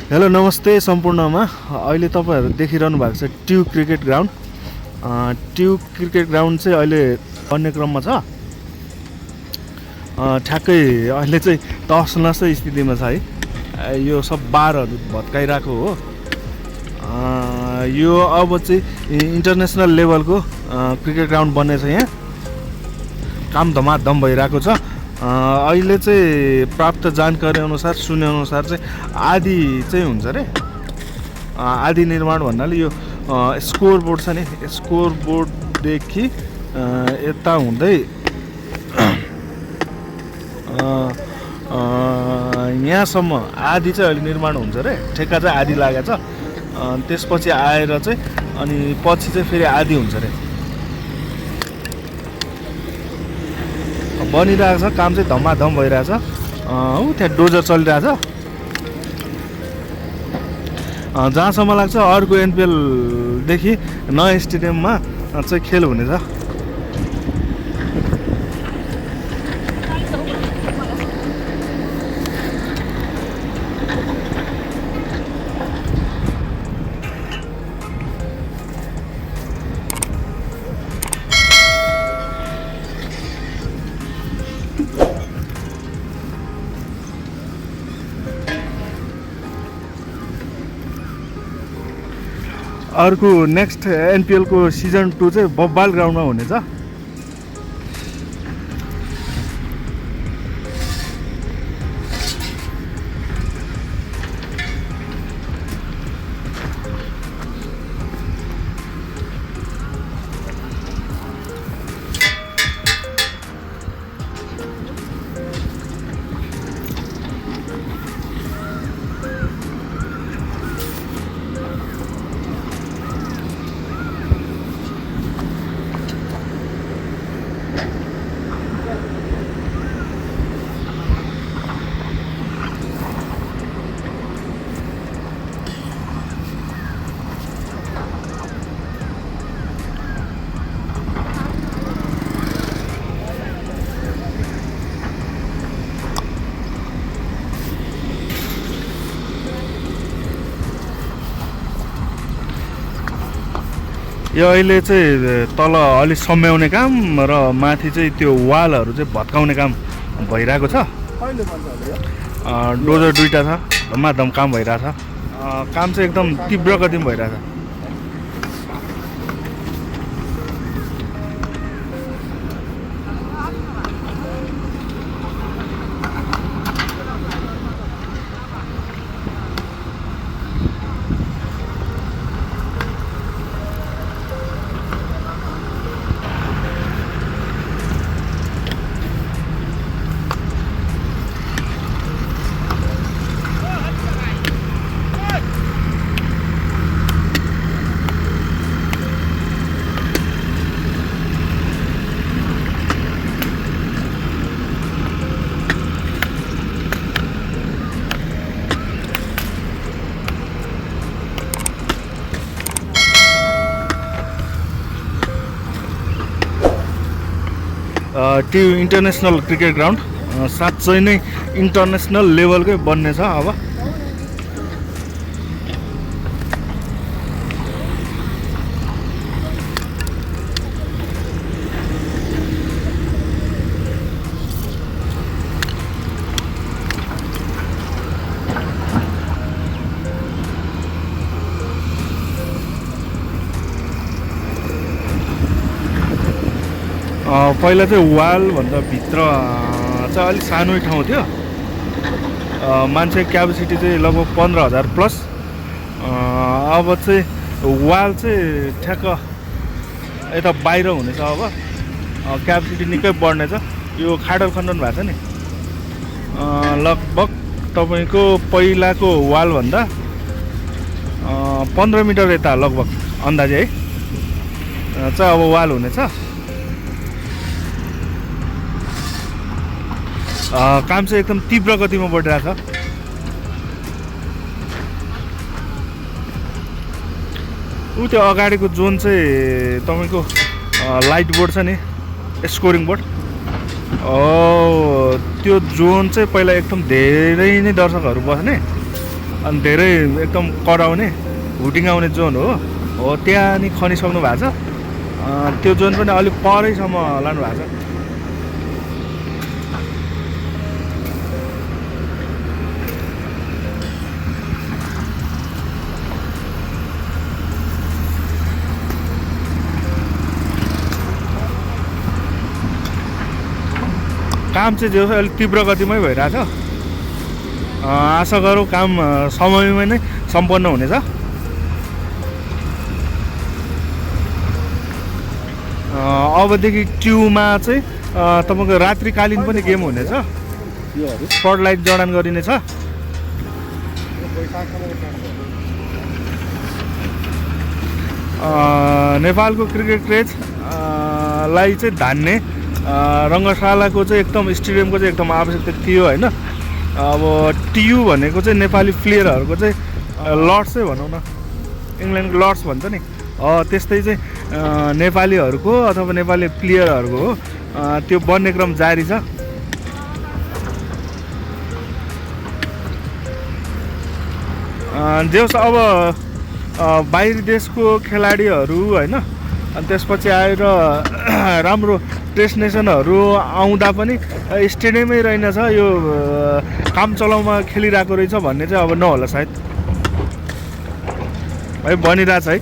Hello नमस्ते सम्पूर्णमा अहिले तपाईहरु देखिरहनु भएको छ ट्यु क्रिकेट ग्राउन्ड। ट्यु क्रिकेट ग्राउन्ड चाहिँ अहिले बन्ने क्रममा छ। ठ्याक्कै अहिले चाहिँ तसनस स्थितिमा छ है। यो सब बारहरु भत्काइराको हो। यो अब चाहिँ इन्टरनेसनल लेभलको क्रिकेट ग्राउन्ड बन्ने छ। यहाँ काम धमाधम भइराको छ। अहिले चाहिँ प्राप्त जानकारी अनुसार सुने अनुसार चाहिँ आदि चाहिँ हुन्छ रे। आदि निर्माण भन्नाले यो स्कोर बोर्ड छ नि, स्कोर बोर्डदेखि यता हुँदै यहाँसम्म आदि चाहिँ अहिले निर्माण हुन्छ रे। ठेक्का चाहिँ आदि लागेको छ। त्यसपछि आएर चाहिँ अनि पछि चाहिँ फेरि आदि हुन्छ रे। बनिरहेको छ। काम चाहिँ धमाधम भइरहेछ। त्यहाँ डोजर चलिरहेछ। जहाँसम्म लाग्छ अर्को एनपिएलदेखि नयाँ स्टेडियममा चाहिँ खेल हुनेछ। अर्को नेक्स्ट एनपिएलको सिजन 2 चाहिँ बब्बाल ग्राउन्डमा हुनेछ। यो अहिले चाहिँ तल अलि सम्याउने काम र माथि चाहिँ त्यो वालहरु चाहिँ भत्काउने काम भइरहेको छ। डोजर दुईटा छ। धमाधम काम भइरहेछ। काम चाहिँ एकदम तीव्र गतिमा भइरहेछ। ट्यु इन्टरनेसनल क्रिकेट ग्राउन्ड साँच्चै नै इन्टरनेसनल लेभलकै बन्ने छ। अब पहिला चाहिँ वाल भन्दा भित्र चाहिँ अलिक सानो ठाउँ थियो। मान्छे क्यापेसिटी चाहिँ लगभग 15,000 प्लस। अब चाहिँ वाल चाहिँ ठ्याक्क यता बाहिर हुनेछ। अब क्यापेसिटी निकै बढ्नेछ। यो खाडल खण्डन भएको छ नि, लगभग तपाईको पहिलाको वाल भन्दा 15 मिटर यता लगभग अन्दाजे है चाहिँ अब वाल हुनेछ। काम चाहिँ एकदम तीव्र गतिमा बढिरहेको छ। त्यो अगाडिको जोन चाहिँ तपाईको लाइट बोर्ड छ नि, स्कोरिङ बोर्ड। त्यो जोन चाहिँ पहिला एकदम धेरै नै दर्शकहरू बस्ने। अनि धेरै एकदम कराउने हुटिङ आउने जोन हो त्यहाँ नि खनिसक्नु भएको छ। त्यो जोन पनि अलिक परैसम्म लानु भएको छ। काम चाहिँ जो अलिक तीव्र गतिमै भइरहेछ। आशा गरौँ काम समयमै नै सम्पन्न हुनेछ। अबदेखि ट्युमा चाहिँ तपाईँको रात्रिकालीन पनि गेम हुनेछ। स्पट लाइट जडान गरिनेछ। नेपालको क्रिकेट क्रेज लाई चाहिँ धान्ने रङ्गशालाको चाहिँ एकदम स्टेडियमको चाहिँ एकदम आवश्यकता थियो होइन। अब टियु भनेको चाहिँ नेपाली प्लेयरहरूको चाहिँ लर्ड्सै भनौँ न, इङ्ल्यान्डको लर्ड्स भन्छ नि, त्यस्तै चाहिँ नेपालीहरूको अथवा नेपाली प्लेयरहरूको हो। त्यो बन्ने क्रम जारी छ। जेहोस् अब बाहिरी देशको खेलाडीहरू होइन, अनि त्यसपछि आएर राम्रो डेस्टिनेसनहरू आउँदा पनि स्टेडियमै रहेनछ, यो काम चलाउमा खेलिरहेको रहेछ भन्ने चाहिँ अब नहोला सायद है, बनिरहेछ है।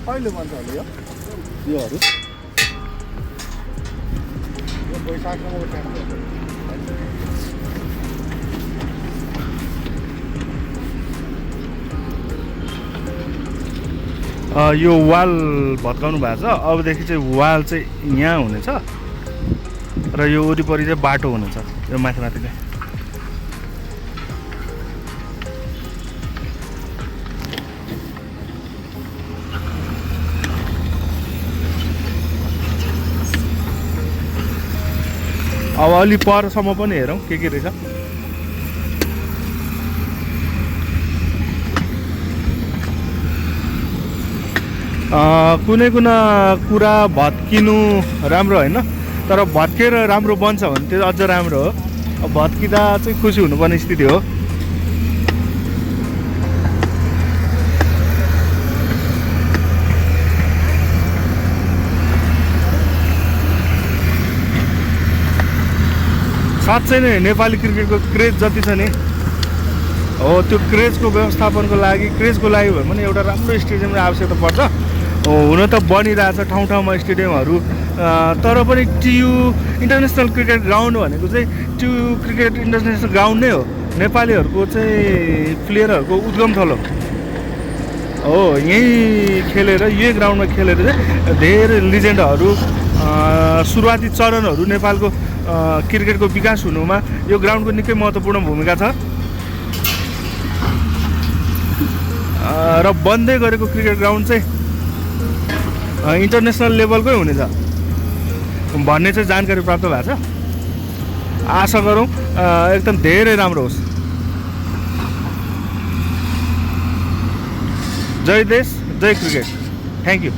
कहिले बन्छ होला योहरू? यो बैशाखसम्मको टाइम यो वाल भत्काउनु भएको छ। अबदेखि चाहिँ वाल चाहिँ यहाँ हुनेछ र यो वरिपरि चाहिँ बाटो हुनेछ, यो माथि माथि चाहिँ। अब अलि परसम्म पनि हेरौँ के रहेछ। कुनै कुनै कुरा भत्किनु राम्रो होइन, तर भत्केर राम्रो बन्छ भने त्यो अझ राम्रो हो। अब भत्किँदा चाहिँ खुसी हुनुपर्ने स्थिति हो। साँच्चै नै नेपाली क्रिकेटको क्रेज जति छ नि हो, त्यो क्रेजको व्यवस्थापनको लागि, क्रेजको लागि भयो भने एउटा राम्रो स्टेडियमको आवश्यकता पर्छ। हुन त बनिरहेछ ठाउँ ठाउँमा स्टेडियमहरू, तर पनि टियु इन्टरनेसनल क्रिकेट ग्राउन्ड भनेको चाहिँ टियु क्रिकेट इन्टरनेसनल ग्राउन्ड नै हो। नेपालीहरूको चाहिँ प्लेयरहरूको उद्गम थलो हो। यहीँ खेलेर यही ग्राउन्डमा खेलेर चाहिँ धेरै लिजेन्डहरू, सुरुवाती चरणहरू नेपालको क्रिकेटको विकास हुनुमा यो ग्राउन्डको निकै महत्त्वपूर्ण भूमिका छ। र बन्दै गरेको क्रिकेट ग्राउन्ड चाहिँ इन्टरनेसनल लेभलकै हुनेछ भन्ने चाहिँ जानकारी प्राप्त भएको छ। आशा गरौँ एकदम धेरै राम्रो होस्। जय देश जय क्रिकेट। Thank you.